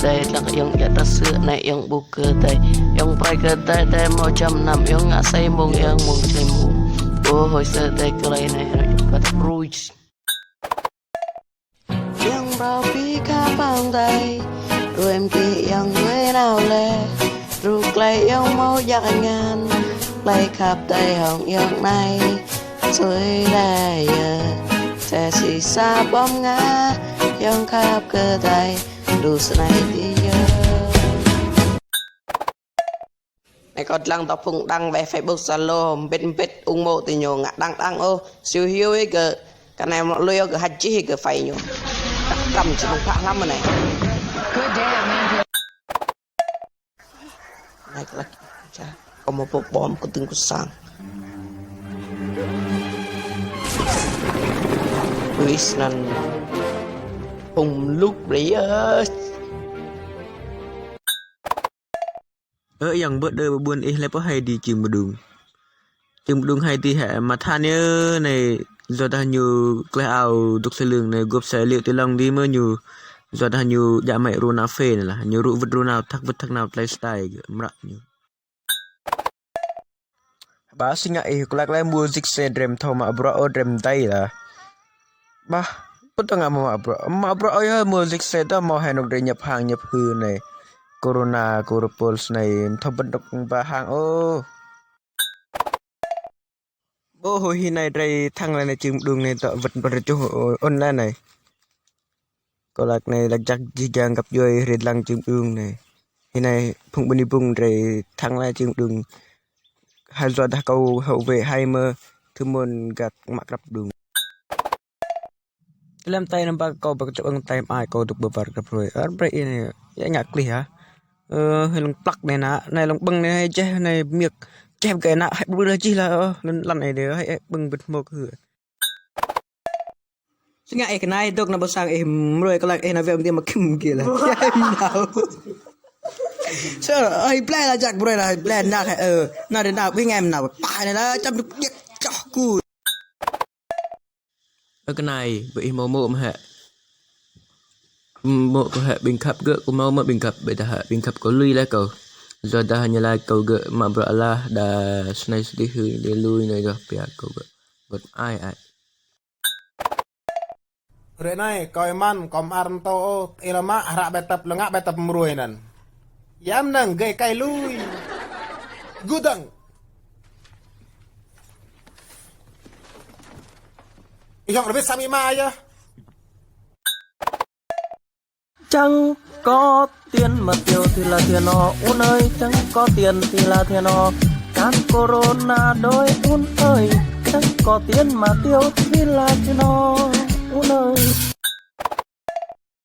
đây là yang jatuh sena yang buka đây yang pergi đây mau jam 5 yang asai mung yang mung cemu oh hồi sơ đây cái này nó bắt ruồi yang bao pi ca bang đây rồi em kia yang người nào lệ rồi lại yang mau dạy ngàn lại khắp đây hồng yang này rồi đây sẽ xì xa bom ngã yang khắp cơ đây đủ này thì này còn lăng tao phụng đăng về Facebook Zalo bên bết ung mộ thì nhiều ngã đăng ô siêu hiếu ấy cơ cái này mọi người ở hạt chí cái phải nhiều cầm chỉ không phá lắm mà này này là có một bộ bom của từng của sang Luis nan hùng lúc đấy yang bớt đời buồn ít lại có hay đi chừng một đường hay đi hệ mà than nhớ này do ta nhiều cái ảo tục xe lường này gộp xe liệu tới lòng đi mơ nhiều do ta nhiều dạ mẹ rô nào phê này là nhiều rượu vật rô nào thắc nào lifestyle mrak nhiều bà sinh ngại có lạc lại mua dịch xe drem thâu mà bro drem tay là ba bất ngờ mà bro ơi mua dịch xe đó mà hay nó để nhập hàng nhập hư này Corona Coropols này thâu bất độc và hàng ô bố hồi này đây thằng này chừng đường này tọa vật vật cho online này có lạc này lạc chắc chỉ đang gặp rồi rồi lăng chừng đường này hiện nay phụng bên đi vùng rồi thằng này chừng đường hai do đã câu hậu vệ hay mơ thứ môn gạt mặc gặp đường làm tay nằm ba câu bạc cho tay ai câu được bờ vật gặp rồi ở đây này dễ nhạc lì hả hay lòng plug này nè này lòng băng này hay che này miệng chém cái nạ hãy bưng ra chi là lần này để hãy bưng bật một hửa ngại cái này tôi nằm sang em rồi có lại em nói về ông mà kim kia là em nào sao ai play là chặt rồi là play nào nào đến nào với em nào bài này là chăm được biết cho cùi cái này bị mộ mà hệ mộ của hệ bình khắp gỡ của mẫu mà bình khắp bởi ta hệ bình khắp có lui lại cầu do ta hanya lai kau ge mak beralah dah senai sedih dia lui này rồi biar kau ge buat ai rồi này coi man kom arm to ilama harap betap lengak betap meruai nan yam nang gai kai lui gudang ihong lebih sami ma ya chẳng có tiền mà tiêu thì là tiền nó un ơi chẳng có tiền thì là tiền nó can corona đôi un ơi chẳng có tiền mà tiêu thì là tiền nó un ơi